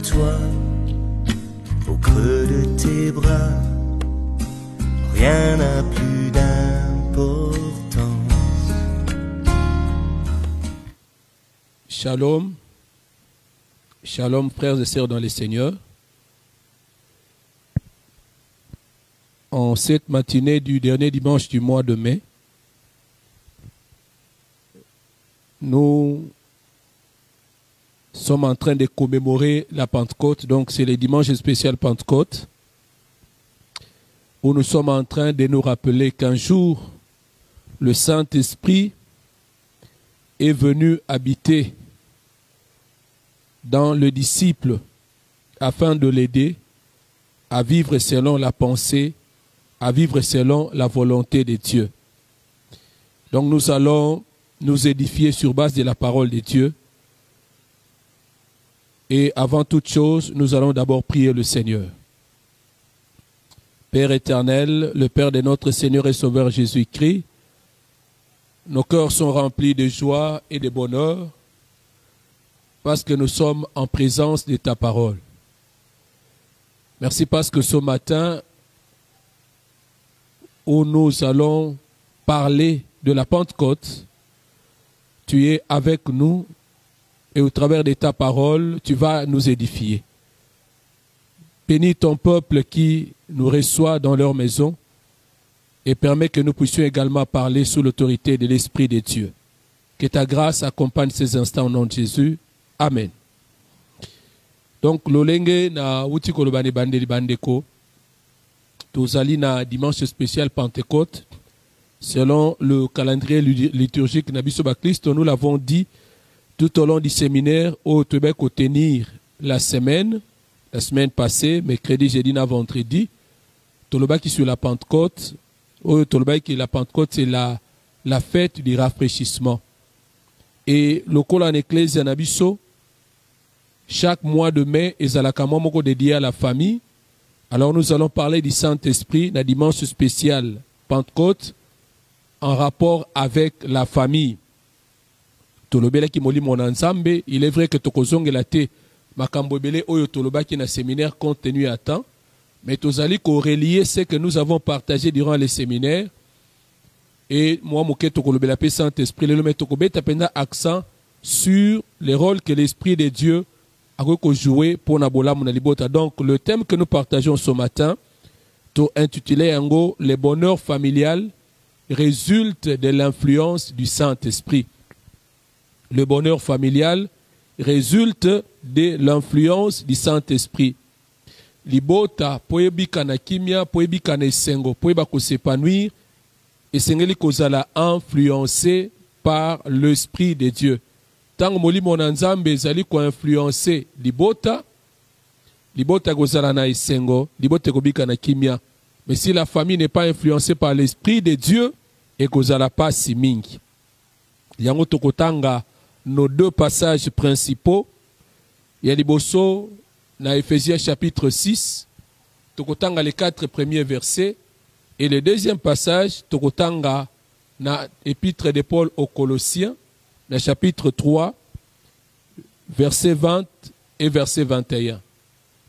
toi, au creux de tes bras, rien n'a plus d'importance. Shalom, shalom frères et sœurs dans le Seigneur. En cette matinée du dernier dimanche du mois de mai, nous sommes en train de commémorer la Pentecôte. Donc c'est le dimanche spécial Pentecôte, où nous sommes en train de nous rappeler qu'un jour, le Saint-Esprit est venu habiter dans le disciple afin de l'aider à vivre selon la pensée, à vivre selon la volonté de Dieu. Donc nous allons nous édifier sur base de la parole de Dieu. Et avant toute chose, nous allons d'abord prier le Seigneur. Père éternel, le Père de notre Seigneur et Sauveur Jésus-Christ, nos cœurs sont remplis de joie et de bonheur parce que nous sommes en présence de ta parole. Merci parce que ce matin, où nous allons parler de la Pentecôte, tu es avec nous et au travers de ta parole, tu vas nous édifier. Bénis ton peuple qui nous reçoit dans leur maison et permets que nous puissions également parler sous l'autorité de l'Esprit de Dieu. Que ta grâce accompagne ces instants au nom de Jésus. Amen. Donc, lolenge na uti kolobane bandeli bandeko, tozali na dimanche spécial Pentecôte, selon le calendrier liturgique na biso ba Christo, nous l'avons dit tout au long du séminaire au Québec au tenir la semaine passée, mercredi, jeudi, na vendredi, toloba qui sur la Pentecôte, toloba qui la Pentecôte c'est la fête du rafraîchissement. Et le col en Ecclésia na biso, chaque mois de mai, ezalaka moko dédié à la famille. Alors nous allons parler du Saint-Esprit, la dimanche spéciale Pentecôte, en rapport avec la famille. Tolobela ki moli mon ensemble, il est vrai que tokozongela te makambo ebele oyo tolobaki na séminaire compte tenu à temps, mais tozali ko relier ce que nous avons partagé durant les séminaires. Et moi moke tokolobela pe Saint-Esprit le met tokobeta penda accent sur le rôle que l'Esprit de Dieu a joué pour Nabola Libota. Donc le thème que nous partageons ce matin, intitulé Ango, le bonheur familial résulte de l'influence du Saint-Esprit. Le bonheur familial résulte de l'influence du Saint-Esprit. Libota poebika na kimia, poebika na esengo, poeba ko s'épanouir, et sengeli kozala influencé par l'Esprit de Dieu. Tant moli monanzambe ezali ko influencer libota kozala na esengo, libota kobika na kimia. Mais si la famille n'est pas influencée par l'Esprit de Dieu, et kozala pas si mingi. Yango tokotanga nos deux passages principaux. Ya liboso na Ephésiens chapitre 6, tokotanga les 4 premiers versets, et le deuxième passage tokotanga na épître de Paul aux Colossiens, le chapitre 3, verset 20 et verset 21.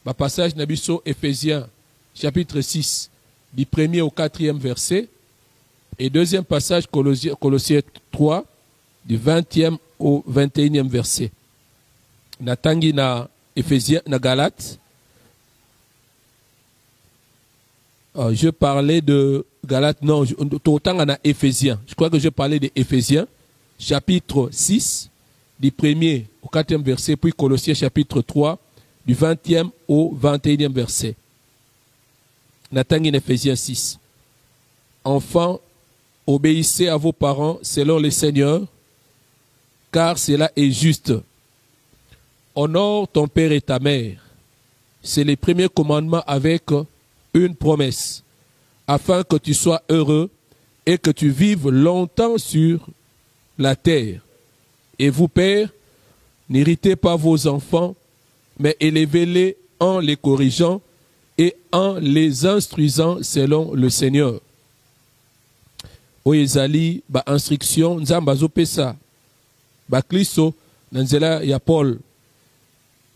Le passage Nabiso Ephésiens, chapitre 6, du 1er au 4e verset. Et deuxième passage Colossiens 3, du 20e au 21e verset. Natangi na Ephésiens, na Galates. Je parlais de Galates, non, autant na Ephésiens. Je crois que je parlais de Ephésiens. Chapitre 6, du 1er au 4e verset, puis Colossiens chapitre 3, du 20e au 21e verset. Natangi Ephésiens 6. Enfants, obéissez à vos parents selon le Seigneur, car cela est juste. Honore ton père et ta mère. C'est le premier commandement avec une promesse, afin que tu sois heureux et que tu vives longtemps sur la terre. Et vous, pères, n'irritez pas vos enfants, mais élevez-les en les corrigeant et en les instruisant selon le Seigneur. Oezali ba instruction nzamba zo pesa ba Kristo na nzela ya Paul.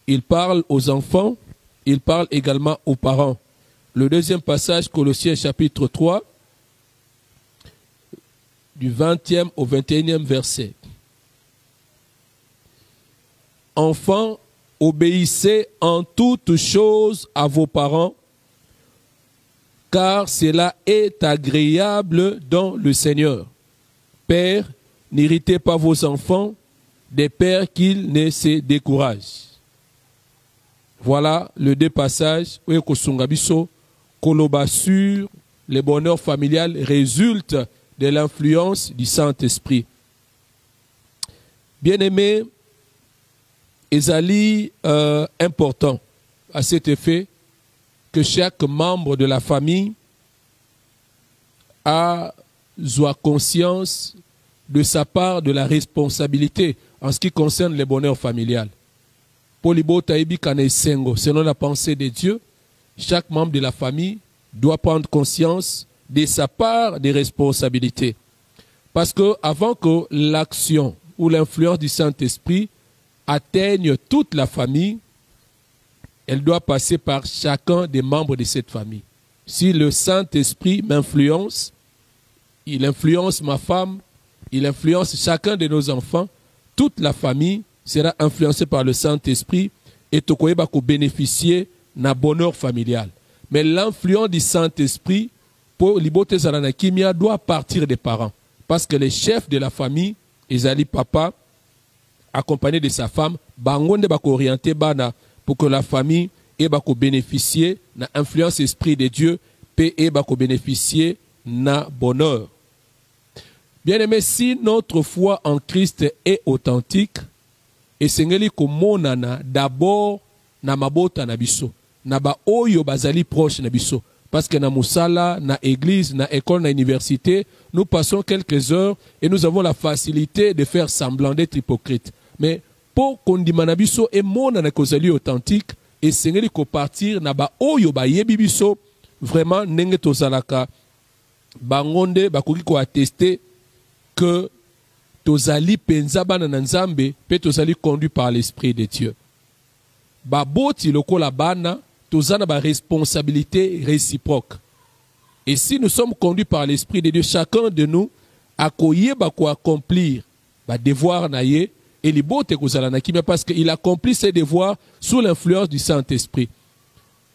il parle aux enfants, il parle également aux parents. Le deuxième passage, Colossiens chapitre 3, du 20e au 21e verset. Enfants, obéissez en toutes choses à vos parents, car cela est agréable dans le Seigneur. Père, n'irritez pas vos enfants, des pères qu'ils ne se découragent. Voilà le deux passages où Koloba sur le bonheur familial résulte de l'influence du Saint-Esprit. Bien-aimés, ezali important à cet effet que chaque membre de la famille a conscience de sa part de la responsabilité en ce qui concerne le bonheur familial. Selon la pensée de Dieu, chaque membre de la famille doit prendre conscience de sa part des responsabilités. Parce que avant que l'action ou l'influence du Saint-Esprit atteigne toute la famille, elle doit passer par chacun des membres de cette famille. Si le Saint-Esprit m'influence, il influence ma femme, il influence chacun de nos enfants, toute la famille sera influencée par le Saint-Esprit et tokoyeba ko bénéficier d'un bonheur familial. Mais l'influence du Saint-Esprit pour libote zalana kimia doit partir des parents. Parce que les chefs de la famille, ezali papa, accompagné de sa femme, bangonde bako orienté bana pour que la famille ait bako bénéficier na influence esprit de Dieu, pe ait bako bénéficier na bonheur. Bien-aimé, si notre foi en Christ est authentique, et sengeli komonana d'abord na mabota na biso, na ba oyo bazali proche na biso, parce que na musala, na église, na école, na université, nous passons quelques heures et nous avons la facilité de faire semblant d'être hypocrite. Mais pour qu'on dimana biso et monana kozali authentique, et sengeli ko partir na ba oyo ba yebi biso, vraiment nenge tozalaka bangonde bakoki ko attester que tozali penza bana na nzambe pe tozali conduit par l'esprit de Dieu. Ba boti lokola bana tozana ba responsabilité réciproque. Et si nous sommes conduits par l'esprit de Dieu, chacun de nous a koyeba ko accomplir ba devoir na ye et li bote kozala na kimia parce qu'il accomplit ses devoirs sous l'influence du Saint-Esprit.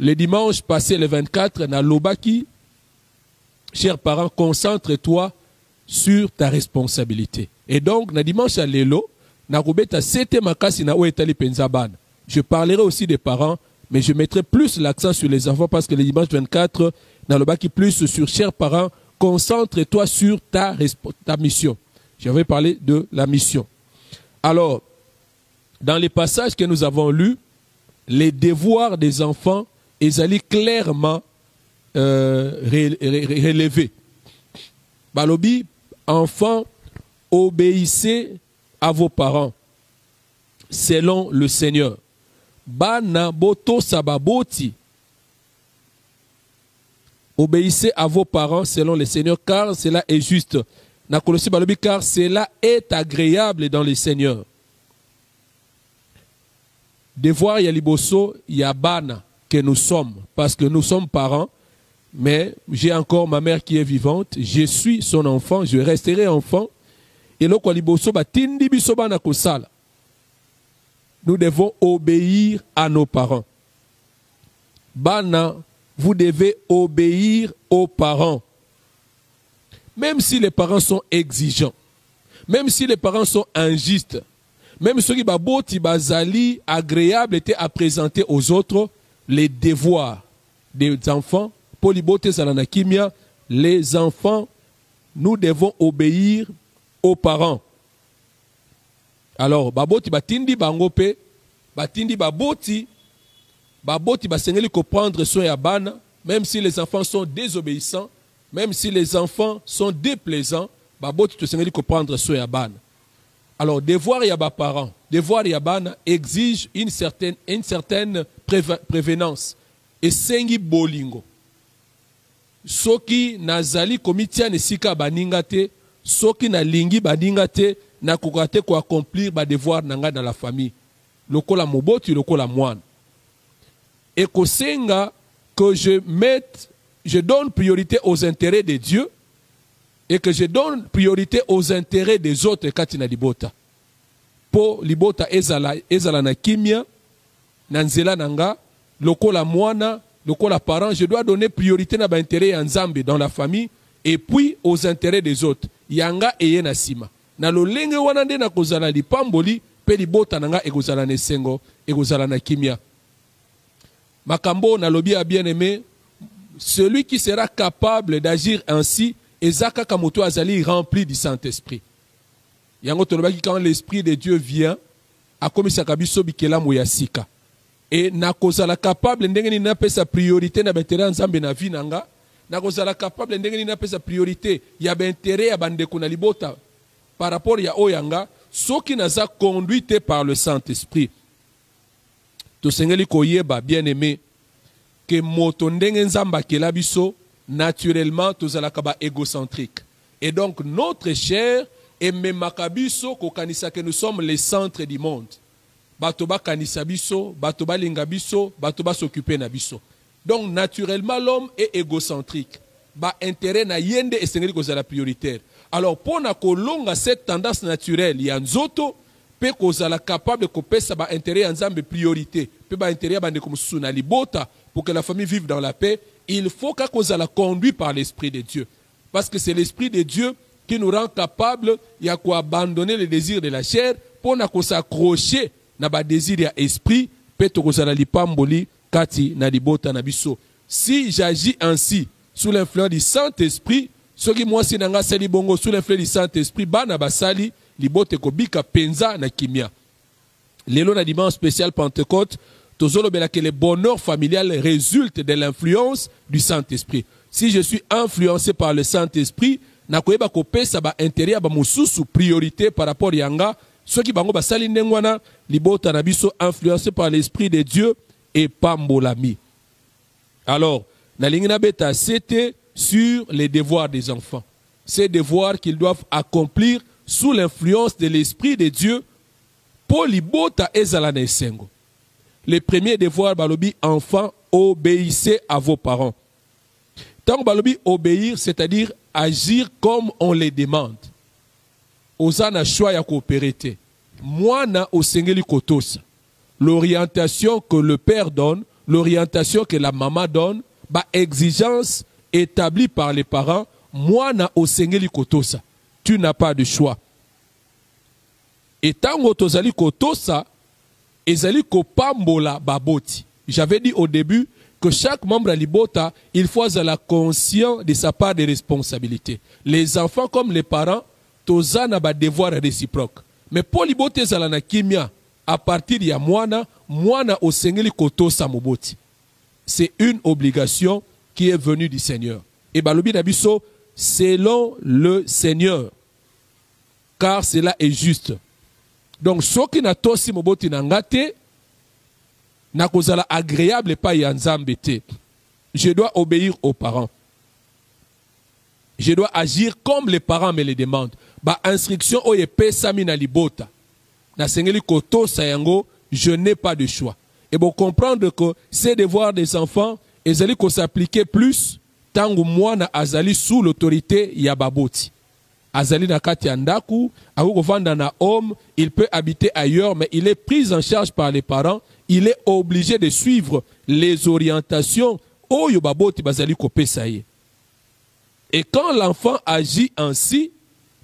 Le dimanche passé le 24 na lobaki, chers parents, concentre-toi sur ta responsabilité. Et donc, na dimanche à l'élo, na robeta sete makasi na oetali penzaban. Je parlerai aussi des parents, mais je mettrai plus l'accent sur les enfants parce que le dimanche 24, na lobaki plus sur chers parents, concentre-toi sur ta mission. Je vais parler de la mission. Alors, dans les passages que nous avons lus, les devoirs des enfants, ils allaient clairement relevés. Balobi, enfants, obéissez à vos parents selon le Seigneur. Bana boto sababoti. Obéissez à vos parents selon le Seigneur, car cela est juste. Na Colossi balobi, car cela est agréable dans le Seigneur. Devoir yaliboso yabana que nous sommes, parce que nous sommes parents. Mais j'ai encore ma mère qui est vivante, je suis son enfant, je resterai enfant. Et nous devons obéir à nos parents. Bana, vous devez obéir aux parents. Même si les parents sont exigeants, même si les parents sont injustes, même ceux qui baboti bazali agréable étaient à présenter aux autres, les devoirs des enfants, les enfants, nous devons obéir aux parents. Alors, baboti batindi bangope, batindi baboti basengeli ko prendre soin ya bana, même si les enfants sont désobéissants, même si les enfants sont déplaisants, baboti to sengeli ko prendre soin ya bana. Alors, devoir ya ba parents, devoir ya bana exige une certaine prévenance et sengi bolingo. Soki nazali komitia nesika baningate, soki na lingi baningate, na kokate ko accomplir ba devoir nanga dans la famille. lokola moboti lokola moine. Et kosenga que je donne priorité aux intérêts de Dieu et que je donne priorité aux intérêts des autres katina libota. Po libota ezala na kimia, na nzela nanga, lokola moana, lokola parent, je dois donner priorité na ba intérêt en Nzambe dans la famille et puis aux intérêts des autres. Yanga eye na sima. Na lolenge wana nde na kozala lipamboli, pe libota nanga ekozala na esengo, ekozala na kimia. Makambo na lobi a bien aimé, celui qui sera capable d'agir ainsi, ezaka kamoto azali rempli du Saint-Esprit. Yango tolobaki quand l'Esprit de Dieu vient, akomisaka biso bikela moyasika. Et na kozala capable ndenge ni na pesa priorité na bintérêt nzambe na vie nanga, na kozala capable ndenge ni na pesa priorité ya bintérêt ya bandeko na libota par rapport ya oyanga, soki naza conduite par le Saint-Esprit. Tosengeli koyeba bien aimé que moto ndenge nzamba kela biso naturellement tozalaka ba égocentrique. Et donc notre chair et memaka biso kokanisa que nous sommes les centres du monde. Bato ba kanisa biso, bato ba linga biso, bato ba s'occuper na biso. Donc naturellement l'homme est égocentrique. Ba intérêt na yende esengeli kozala prioritaire. Alors pour na kolonga cette tendance naturelle ya nzoto pe kozala capable de kopesa ba intérêt nzambe priorité, pe ba intérêt bande comme suna libota pour que la famille vive dans la paix, il faut que kozala conduit par l'Esprit de Dieu. Parce que c'est l'Esprit de Dieu qui nous rend capable ya ko abandonner les désirs de la chair pour na ko s'accrocher na ba désir ya esprit pe to kozala lipamboli kati na libota na biso. Si j'agis ainsi sous l'influence du Saint-Esprit, ce qui moi si nanga sali bongo sous l'influence du Saint-Esprit bana basali libote ko bika penza na kimia. Lelo na dimanche spécial Pentecôte, tozolobela que le bonheur familial résulte de l'influence du Saint-Esprit. Si je suis influencé par le Saint-Esprit, na koyeba ko pesa ba intérêt ba mususu priorité par rapport yanga, ceux qui bango basali ndengwana libota na biso influencé par l'Esprit de Dieu et pambolami. Alors, na lingina beta c'était sur les devoirs des enfants. Ces devoirs qu'ils doivent accomplir sous l'influence de l'Esprit de Dieu pour libota ezala na esengo. Le premier devoir balobi enfant, obéissez à vos parents. Tant balobi obéir, c'est-à-dire agir comme on les demande. Ozana choix ya coopérité. Mwana osengeli kotosa. L'orientation que le père donne, l'orientation que la maman donne, ba exigence établie par les parents, mwana osengeli kotosa. Tu n'as pas de choix. Et tango tozali kotosa, ezali kopambola baboti. J'avais dit au début que chaque membre à l'ibota, il faut être conscient de sa part de responsabilité. Les enfants comme les parents, tozana ba devoir réciproque. Mais pour l'ibota ezala na kimia, à partir ya mwana osengeli kotosa moboti. C'est une obligation qui est venue du Seigneur. Et balobi nabiso, selon le Seigneur, car cela est juste. Donc, soki na tosi moboti na ngate, na kozala agréable pa ya nzambe te. Je dois obéir aux parents. Je dois agir comme les parents me le demandent. Ba instruction oye pesami na libota. Na sengeli koto sayango, je n'ai pas de choix. Et bon comprendre que ces devoirs des enfants, ezali ko s'appliquer plus tangu mwana azali sous l'autorité ya baboti. Azali na kati ya ndaku, akokovanda na homme, il peut habiter ailleurs, mais il est pris en charge par les parents. Il est obligé de suivre les orientations oyo baboti bazali kopesa ye. Et quand l'enfant agit ainsi,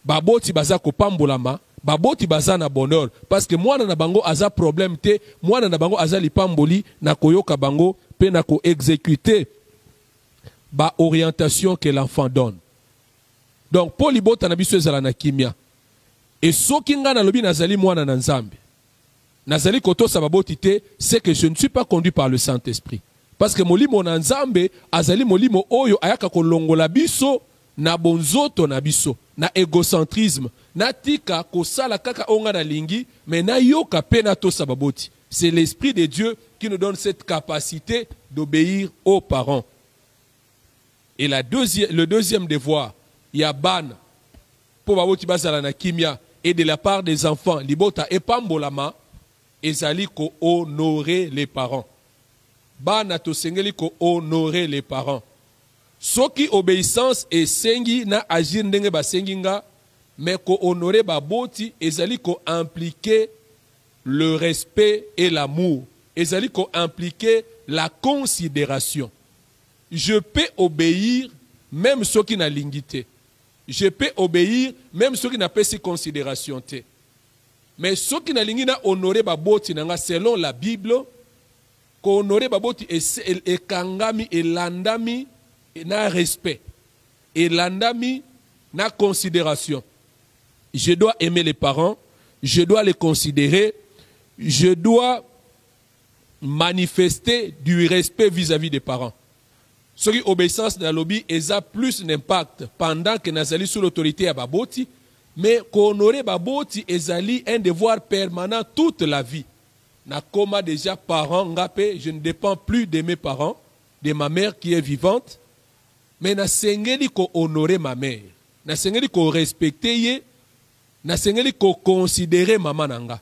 baboti baza kopambolama, baboti baza na bonheur. Parce que mwana na bango aza problème te, mwana na bango aza lipamboli, na koyoka bango, pe na ko exécuter ba orientation que l'enfant donne. Donc, pour libota na biso ezala na kimia. Et soki nga na lobi nazali mwana na nzambe, nazali koto sa baboti te, c'est que je ne suis pas conduit par le Saint-Esprit. Parce que molimo na nzambe, azali molimo oyo ayaka kolongola biso, na bonzoto na biso, na égocentrisme, na tika kosala kaka onga na lingi, mais na yoka pe na to sa baboti. C'est l'Esprit de Dieu qui nous donne cette capacité d'obéir aux parents. Et le deuxième devoir, Yaban, pour baboti bazala na kimia, et de la part des enfants, libota et pambolama, ezali ko honorer les parents. Bana tosengeli ko honorer les parents. Soki obéissance esengi na agir ndenge basengi nga, mais ko honorer baboti ezali ko impliquer le respect et l'amour. Ezali ko impliquer la considération. Je peux obéir même ceux qui n'ont pas. Je peux obéir même ceux qui n'ont pas cette considération. Mais ceux qui n'ont pas honoré baboti selon la Bible, ko honorer baboti et kangami et landami na respect et landami na considération. Je dois aimer les parents, je dois les considérer, je dois manifester du respect vis-à-vis des parents. Ce qui obéissance dans le lobby a plus d'impact pendant que nous sommes sous l'autorité à baboti, mais qu'honorer baboti ezali un devoir permanent toute la vie. Na koma déjà parent ngapé, je ne dépends plus de mes parents, de ma mère qui est vivante, mais na sengeli ko honorer ma mère, na sengeli ko respecter ye, na sengeli ko considérer maman nanga.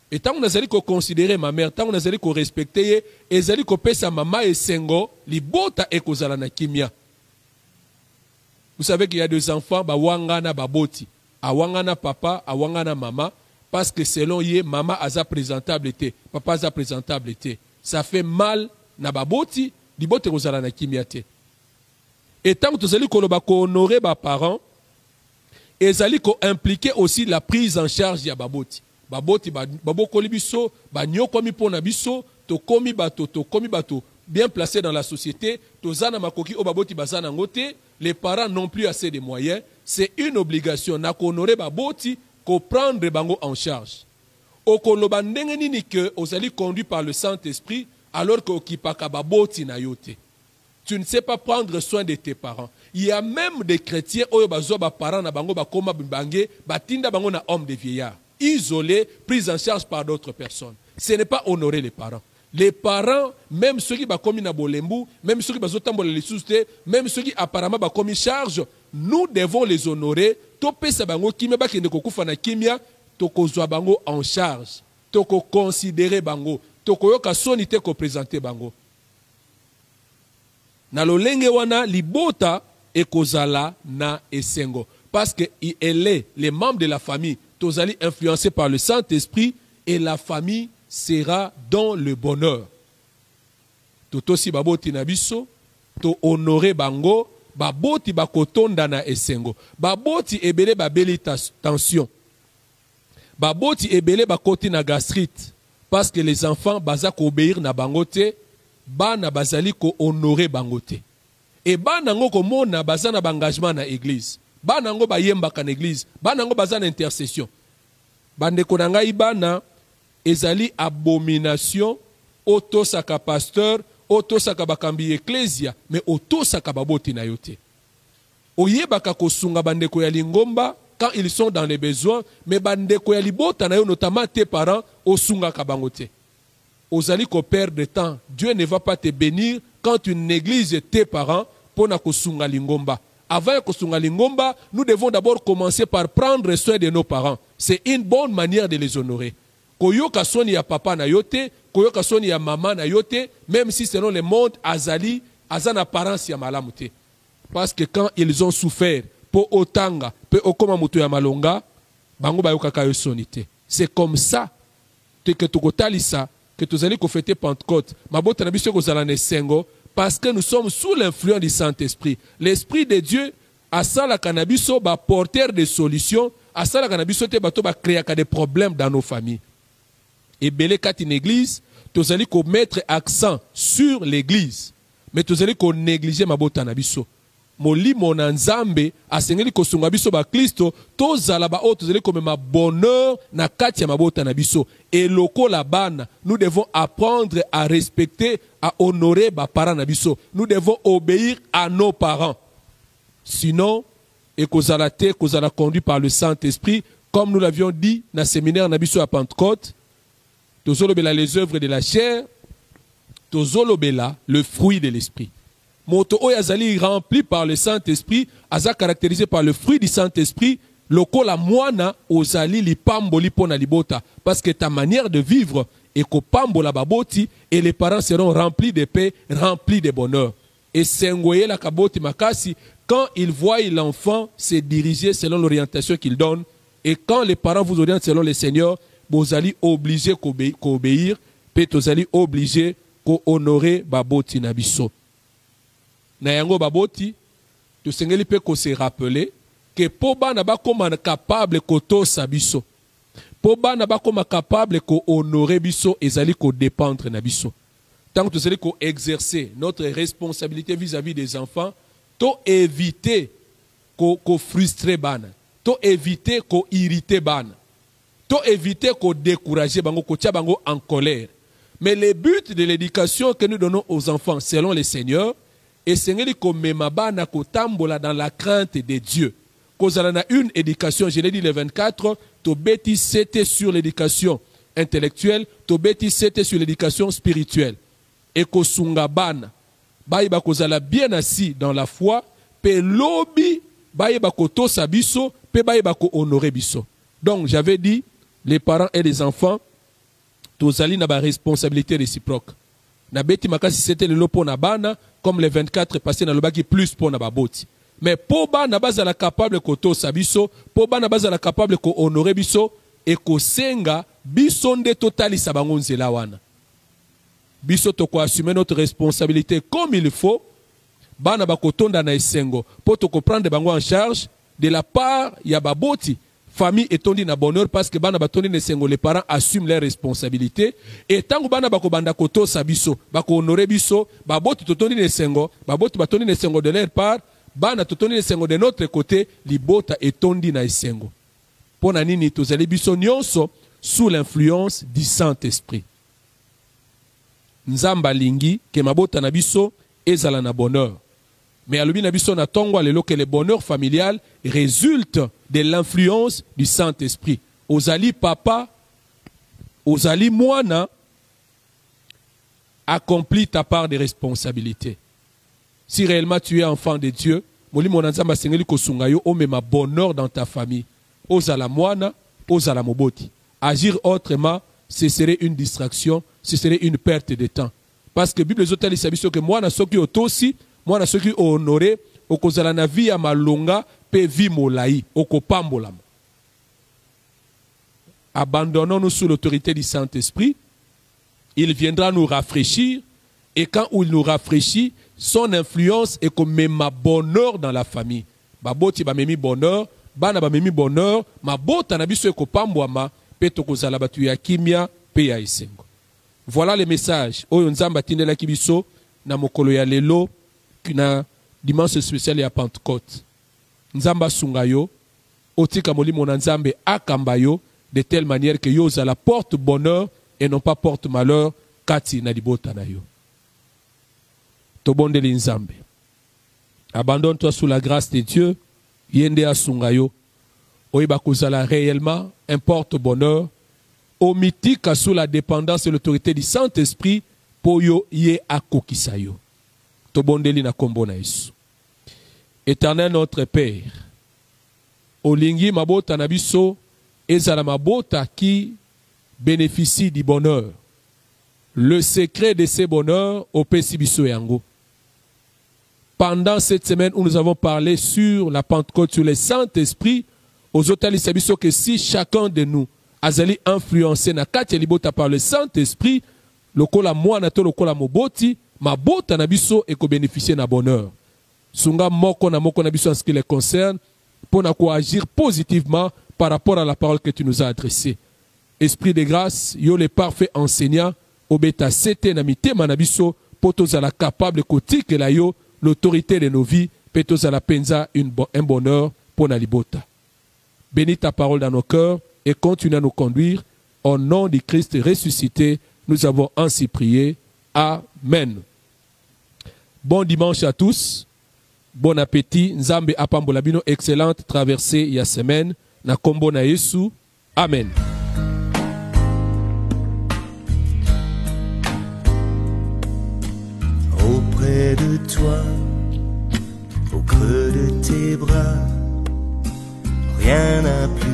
Et tant que nous allons considérer ma mère, tant que nous allons respecter, et allons pesa maman et sengo, li bota e kozala na kimia. Vous savez qu'il y a des enfants, ba wangana baboti, a wangana papa, a wangana maman, parce que selon ye, maman a sa présentabilité, papa a sa présentabilité. Ça fait mal na baboti, li bota kozala na kimia te. Et tant que nous allons honorer ba parents, et allons impliquer aussi la prise en charge ya baboti. Baboti babokoli biso banyokomi pona biso tokomi bato bien placés dans la société tozana makoki o baboti bazana ngote, les parents n'ont plus assez de moyens, c'est une obligation na honorer baboti ko prendre bango en charge. Okoloba ndenge nini que ozali conduit par le Saint-Esprit alors que okipaka baboti na yote. Tu ne sais pas prendre soin de tes parents. Il y a même des chrétiens oyo bazo ba parents na bango bakoma bimbange batinda bango na homme de vieillard. Isolés, pris en charge par d'autres personnes. Ce n'est pas honorer les parents. Les parents, même ceux qui sont commis na bolembu, même ceux qui sont tambola les sousté, même ceux qui apparemment sont commis charge, nous devons les honorer. Topé sa bango kimia ba kende kokufa na kimia, toko zwa bango en charge, toko considérer bango, toko yoka sonité ko présenter bango. Na lolenge wana libota ekozala na esengo parce que elle est les membres de la famille. Tous allez influencés par le Saint-Esprit et la famille sera dans le bonheur. Tout aussi baboti na biso, to honorer bango, baboti bakotonda na esengo. Baboti ebele babeli tension. Baboti ebele bakoti na gastrite. Parce que les enfants bazak obéir na bangote, bana bazali ko honorer bangote. Et bana ngo ko mona bazana bangagement na église. Banango bayembaka na église, banango baza na intercession. Bandeko na ngai bana ezali abomination otosaka pasteur, otosaka bakambi ecclesia, mais otosaka baboti na yote. Oyebaka kosunga bandeko ya lingomba quand ils sont dans les besoins, mais bandeko ya libota na yo notamment tes parents osunga kabangote. Ozali ko perdre de temps. Dieu ne va pas te bénir quand tu négliges tes parents pour na kosunga lingomba. Avant Kosunga Lingomba, nous devons d'abord commencer par prendre soin de nos parents. C'est une bonne manière de les honorer. Koyoka soni ya papa na yote, koyoka soni ya maman na yote, même si selon le monde, azali, azan apparence ya malamute. Parce que quand ils ont souffert, po otanga, po okoma mutu ya malonga, bango bayoka kayo sonite. C'est comme ça que tukotalisa, que tu allez fêter Pentecôte. Mabota na biso kozala ne sengo. Parce que nous sommes sous l'influence du Saint-Esprit. L'Esprit de Dieu, à ça la cannabiso, va porter des solutions. À ça la cannabiso, va créer des problèmes dans nos familles. Et belé kat une église, tu allez mettre accent sur l'église. Mais tu allez négliger ma bota nabiso. Moli mon nzambe, a sengeli ko sunga biso ba Kristo, to zala ba o tu allez comme ma bonheur na katia ma bota nabiso. Et loko la bana, nous devons apprendre à respecter, à honorer ba parents nabiso. Nous devons obéir à nos parents. Sinon, et kozala te, kozala conduit par le Saint-Esprit, comme nous l'avions dit dans le séminaire nabiso à Pentecôte, tozolobela les œuvres de la chair, tozolobela le fruit de l'esprit. Moto oyazali rempli par le Saint-Esprit, aza caractérisé par le fruit du Saint-Esprit, Lokola mwana ozali lipamboli pona libota. Parce que ta manière de vivre est kopambola baboti et les parents seront remplis de paix, remplis de bonheur. Et sengoye la kaboti makasi, quand ils voient l'enfant se diriger selon l'orientation qu'il donne, et quand les parents vous orientent selon le Seigneur, vous allez obligé qu'obéir, puis vous allez obligé qu'honorer baboti nabiso. Na yango baboti, tu sengeli pe ko se rappeler que po bana ba koma capable koto sabiso. Po bana ba koma capable ko honorer biso ezali ko dépendre na biso. Tant que tu allez ko exercer notre responsabilité vis-à-vis des enfants, to éviter ko frustrer bana, to éviter ko irriter bana, to éviter ko décourager bango, ko tia bango en colère. Mais le but de l'éducation que nous donnons aux enfants selon le Seigneur, et Seigneur comme mabana ko tambola dans la crainte de Dieu. Cause a une éducation, je l'ai dit le 24, to bêtis c'était sur l'éducation intellectuelle, to bêtis c'était sur l'éducation spirituelle. Et ko sunga bana, baïba kozala bien assis dans la foi, pe lobi baïba ko to sabiso, pe baïba ko honorer biso. Donc j'avais dit, les parents et les enfants, tozali na ba responsabilité réciproque. Na beti makasi c'était le lopo na bana, comme les 24 passé na lobaki plus pour na baboti. Mais pour bana bazala capable koto sabiso, pour bana bazala capable ko honorer biso et ko senga biso nde totali sabango nzela wana. Biso to ko assumer notre responsabilité comme il faut. Bana bakotonda na esengo pour to prendre bango en charge de la part ya baboti. Famille est tondi na bonheur parce que bana batondi na esengo, les parents assument leurs responsabilités. Et tant que bana bako banda koto sabiso, bako honorer biso, baboti totondi na esengo, baboti batondi na esengo de leur part, bana totondi na esengo de notre côté, libota etondi na esengo. Pona nini tozali biso nyonso sous l'influence du Saint-Esprit. Nzamba lingi ke mabota na biso ezala na bonheur. Mais alubi na biso na tongo lelo que le bonheur familial résulte de l'influence du Saint-Esprit. Ozali papa, ozali mwana, accomplis ta part de responsabilité. Si réellement tu es enfant de Dieu, moli monanzamba sengeli kosungayo omema bonheur dans ta famille. Ozala mwana, ozala moboti. Agir autrement, ce serait une distraction, ce serait une perte de temps. Parce que la Bible zotali sabiso que mwana soki otosi, mwana soki honoré, okozala na vie ya malonga pe vie molai, okopambolama. Abandonnons-nous sous l'autorité du Saint-Esprit. Il viendra nous rafraîchir. Et quand il nous rafraîchit, son influence est comme même bonheur dans la famille. Baboti ba memi bonheur, bana ba memi bonheur, ma bota na biso ekopambwama, pe tokozala batu ya kimia pe ya esengo. Voilà le message. Oyo nzamba tindela kibiso na mokolo ya lelo na dimanche spécial ya Pentecôte. Nzamba sungayo, otika molimo na nzambe akambayo de telle manière que yo la porte bonheur et non pas porte malheur kati na libota na yo. Tobonde nzambe. Abandonne-toi sous la grâce de Dieu, yende asungayo. Oiba kozala réellement un porte bonheur, omitika sous la dépendance et l'autorité du Saint-Esprit pour yo ye akokisayo. Tobondeli na kombo na Yesu. Éternel notre Père, olingi mabota na biso ezala mabota qui bénéficie du bonheur. Le secret de ces bonheurs au pesi biso yango. Pendant cette semaine où nous avons parlé sur la Pentecôte, sur le Saint-Esprit, aux hôtels sabiso que si chacun de nous azali influencé na kati libota par le Saint-Esprit, lokola mwana to lokola moboti, mabota na biso et ko bénéficier na bonheur. Sunga moko na biso en ce qui les concerne pour na ko agir positivement par rapport à la parole que tu nous as adressée. Esprit de grâce, yo le parfait enseignant, obeta sete na mitema na biso pour tous la capable kotique la yo l'autorité de nos vies, pour tous la penza un bonheur pour na libota. Bénis ta parole dans nos cœurs et continue à nous conduire. Au nom du Christ ressuscité, nous avons ainsi prié. Amen. Bon dimanche à tous. Bon appétit. Nzambe apambola bino excellente traversée ya semaine. Na kombo na Yesu. Amen. Auprès de toi, au creux de tes bras, rien n'a pu